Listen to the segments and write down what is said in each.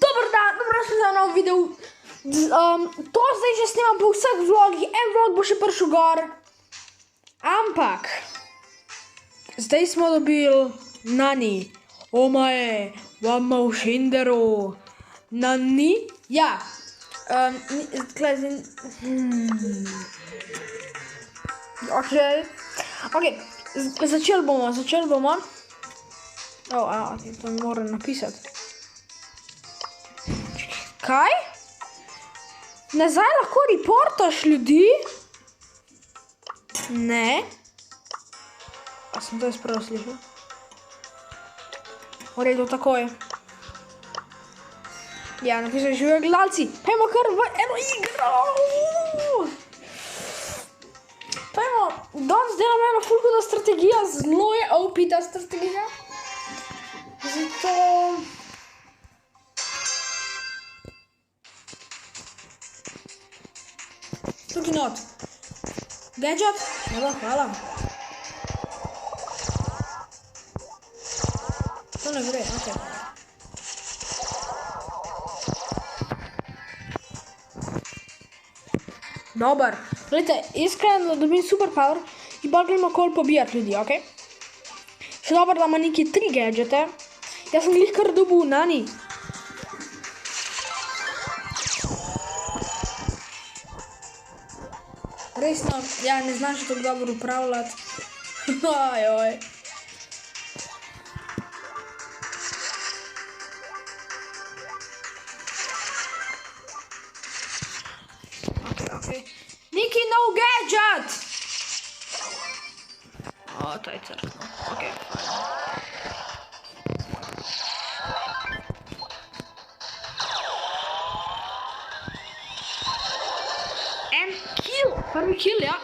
Dober dan, dobrodošli za nov video. To zdaj že snemam po vseh vlogih, en vlog bo še prišel gor. Ampak, zdaj smo dobili Nani. Omae, vama v Shinderu. Nani? Ja. Ok, začeli bomo. To mi moram napisati. Kaj? Nazaj lahko reportaš ljudi? Ne. A sem to jaz prav slišal? V redu, takoj. Ja, napisal, živijo gledalci. Pejmo kar v eno igro. Pejmo, danes delam eno ful huda strategija, zelo je OP ta strategija. Zato... Tukaj not. Gadget? Evo, hvala. To ne gre, ok. Dobar. Gledajte, iskreno da dobim superpower in pa gremo kol pobijati ljudi, ok? Še dober, da ima neki 3 gadgete. Jaz sem glih kar dobil Nani. Resno, ja, ne znam še tako dobro upravljati. Ojoj. Ok. Neki nov gadget! O, to je crkno. Ok, fajn. Prvi kill, ja.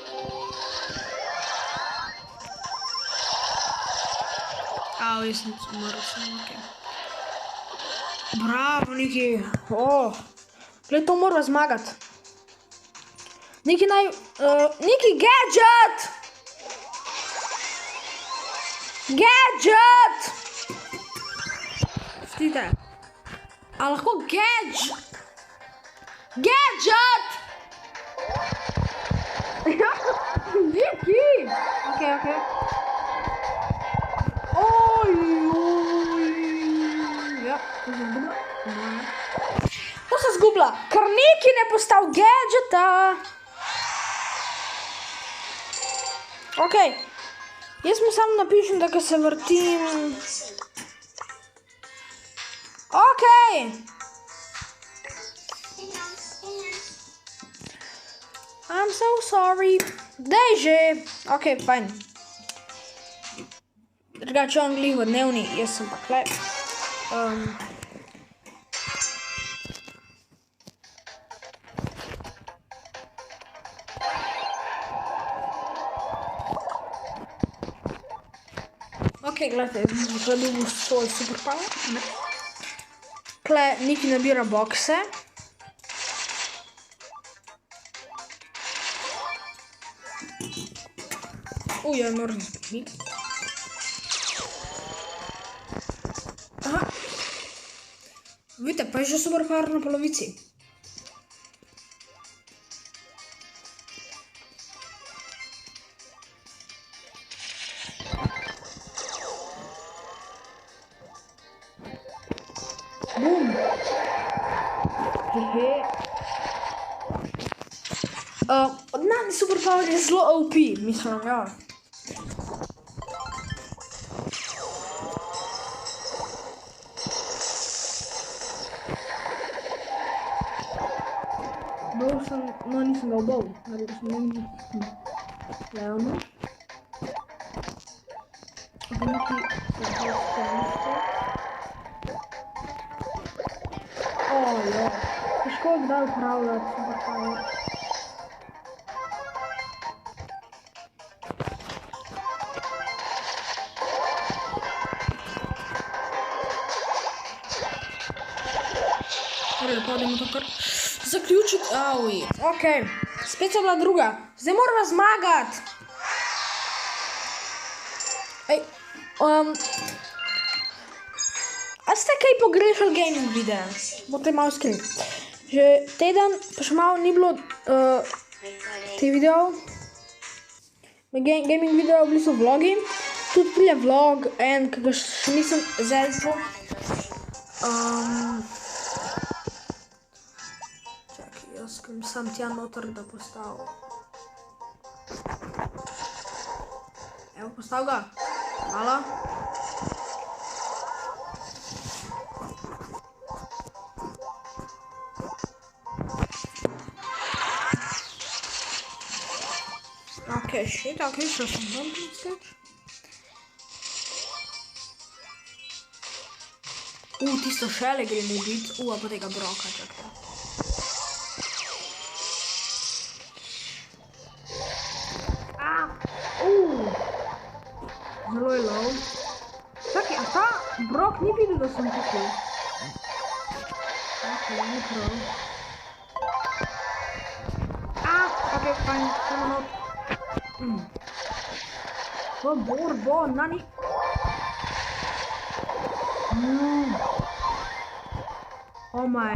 Au, jaz sem umrl sem, ok. Bravo, Niki. Gled, to mora zmagati. Niki Niki, gadget! Gadget! Stite. A lahko gadget? Gadget! Niki! Ok. Ja, to se zgubila. To se zgubila, ker Niki ne postal gadgeta. Ok, jaz mu samo napišem, da ga se vrtim. Ok. I'm so sorry. Dej že. Ok, fajn. Drugače on glih v dnevni, jaz sem pa kle. Ok, gledajte, jaz bom tukaj dobil svoj superpower. Kle, Niki nabira bokse. Ja, moram spomniti. Aha. Vidite, pa je že superpower na polovici. Bum. Hehe. Nani superpower je zelo OP, mislim, ja. No, nisem ga ubal, ali da sem Leona. Neki se zelo stanište. Ja, težko je kdaj upravljati superpower. Pa odemo to kar zaključiti. Auj, ok. Spet so bila druga. Zdaj moramo zmagati. Ej, A ste kaj pogrešali gaming videa? Bote malo skriti. Že teden, pa še malo ni bilo te video. Gaming video bili so vlogi. Tudi prije vlog, en, ki ga še nisem zelčil. Čakaj, jaz sem tja noter, da postavil. Evo, postav ga. Hvala. Okay, shit, okay, što sam dobro steč. Tisto šele gremo ubiti. A pa tega broka, čakaj. Zelo je low. Čakaj, a ta brok ni videl, da sem tukaj? Ok, ni prav. Ok, fajn, samo not. Borbo, nani? Oh my.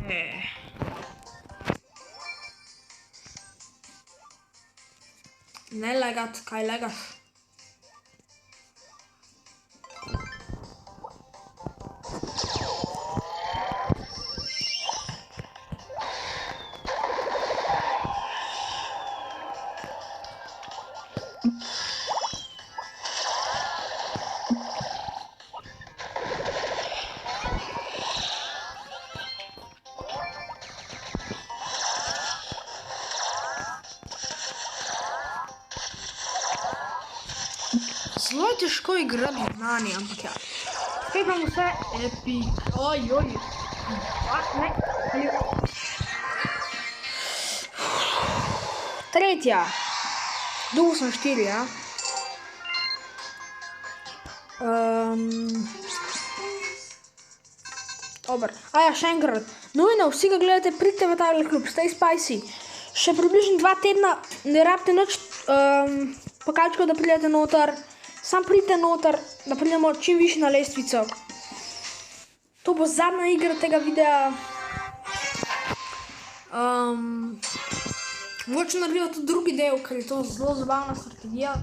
Ne lagat, kaj lagaš? Zelo težko igrati znani, ampak ja. Kaj imamo vse? Epic. Ojoj. Ne. Tretja. Dolgo sem 4, ja. Dobar. Ja, še enkrat. Nujno, vsi ga gledate, pridite v tale klub. Stay spicy. Še približno 2 tedna ne rabite nič pokačkov, da pridete noter. Sam pridite noter, da pridemo čim više na lestvico. To bo zadnja igra tega videa. Mogoče naredimo tudi drugi del, ker je to zelo zabavna strategija.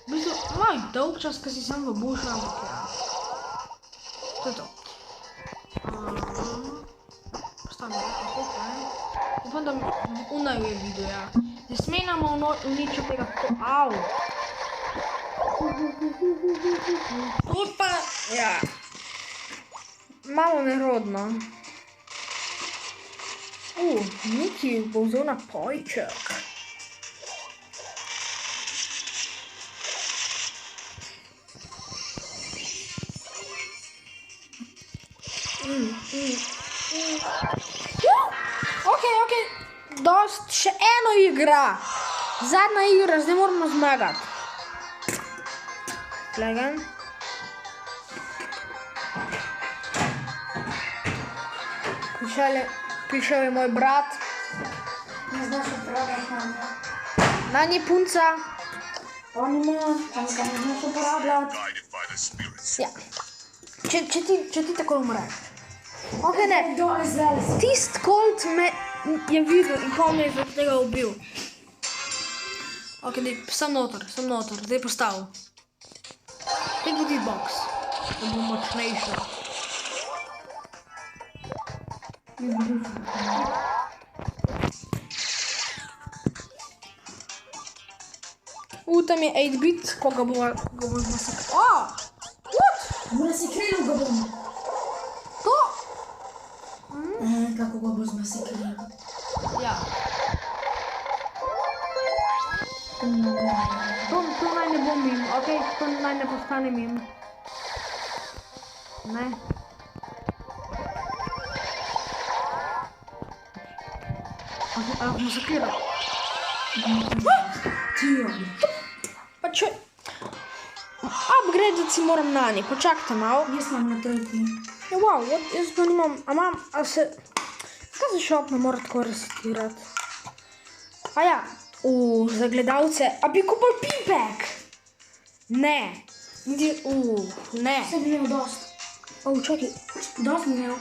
V bistvu, malo dolg čas, ker si sam v bušu, ampak ja. To je to. Postavljamo tako, kaj? Upam, da unaju je video, ja. Ne smenamo uničiti tega tako. Au! Opa, ja. Malo nerodno. Neki bo vzel napojček. Ok. Dost, še eno igra. Zadnja igra, zdaj moramo zmagati. Legan. Prišel je moj brat. Ne znaš uporabljati. Nani punca. On ima, ampak ne znaš uporabljati. Ja. Če ti tako umreš. Ok, ne. Tist Colt me je videl in pa me je zaradi tega ubil. Ok, sem noter, zdaj postavil. Zdaj bodi box, da bo močnejša. Tam je 8-bit, ko ga bo zmasakril. What? Zmasakril ga bom. To? Kako ga bo zmasakril? Ja. To naj ne bo mim, ok, to naj ne postane mim. Ne. Masakriral. Tijo. Pa če... Upgradati si moram nani, počakajte malo. Jaz imam na tretji. Ja, wow, jaz pa nimam, a se... Kaj se shop ne mora tako resetirati? A ja, za gledalce, a bi kupil Pimpek? Ne. Ne. Vse bi imel dost. O, čakaj. Dosti imel.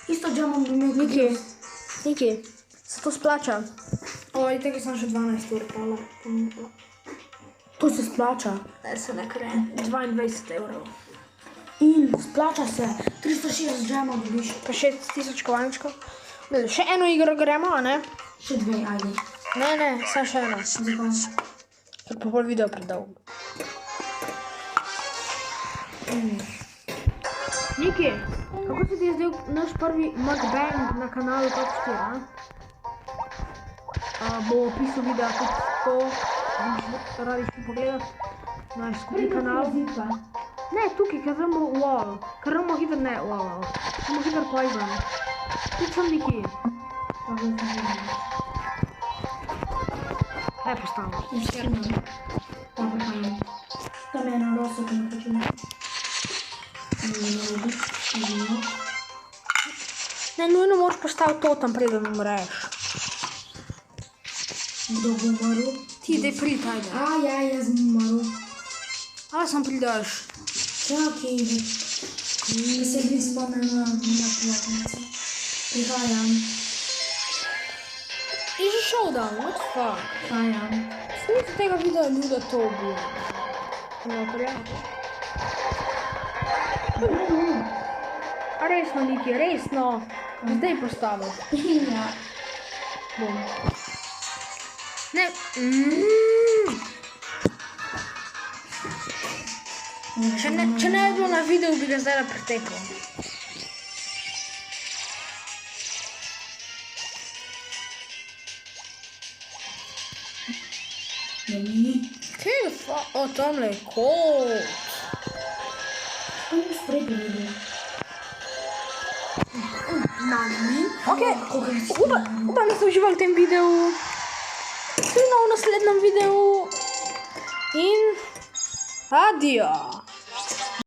Isto džemom bi imel. Niki, se to splača. Oj, tega sem še 12 ur pala. To se splača. Ne, se ne kre. 22 evrov. In splača se. 360 džemov dobiš. Pa 6000 kovančkov. Še eno igro gremo, a ne? Še 2, ajde. Ne, samo še eno. Zakaj? Ker pa pol video predolgo. Niki, kako se ti je zdel naš prvi mukbang na kanalu Top 4, a? Bo v opisu videa tudi to, radi šli pogledat naš skupni kanal. Ne, tukaj, ker imamo wall, ker imamo hitro, ne wall, imamo hitro poison. Tudi sem Niki. Kaj postavimo? Tam je ena rosa, ki ne hočem. Ne, nujno moraš postaviti to tam, preden umreš. Kdo bo umrl? Ti, daj prid, ajde. Ja, jaz bom umrl. A sam prideš. Čakaj, da se bi spomnila na platnice. Prihajam. Je že showdown, what the fuck? Prihajam. Snimite tega videa ljuda to ubija. No, prijatelj. A resno, Niki, resno. Zdaj postavil. Ja. Bom. Ne. Če ne bi bilo na videu, bi ga zdaj preteklo. Kaj je fa... O, tamle je kot. Kaj je sprednji video? Ok, upam, da ste uživali v tem videu. Vidimo v naslednjem videu. In... Adijo.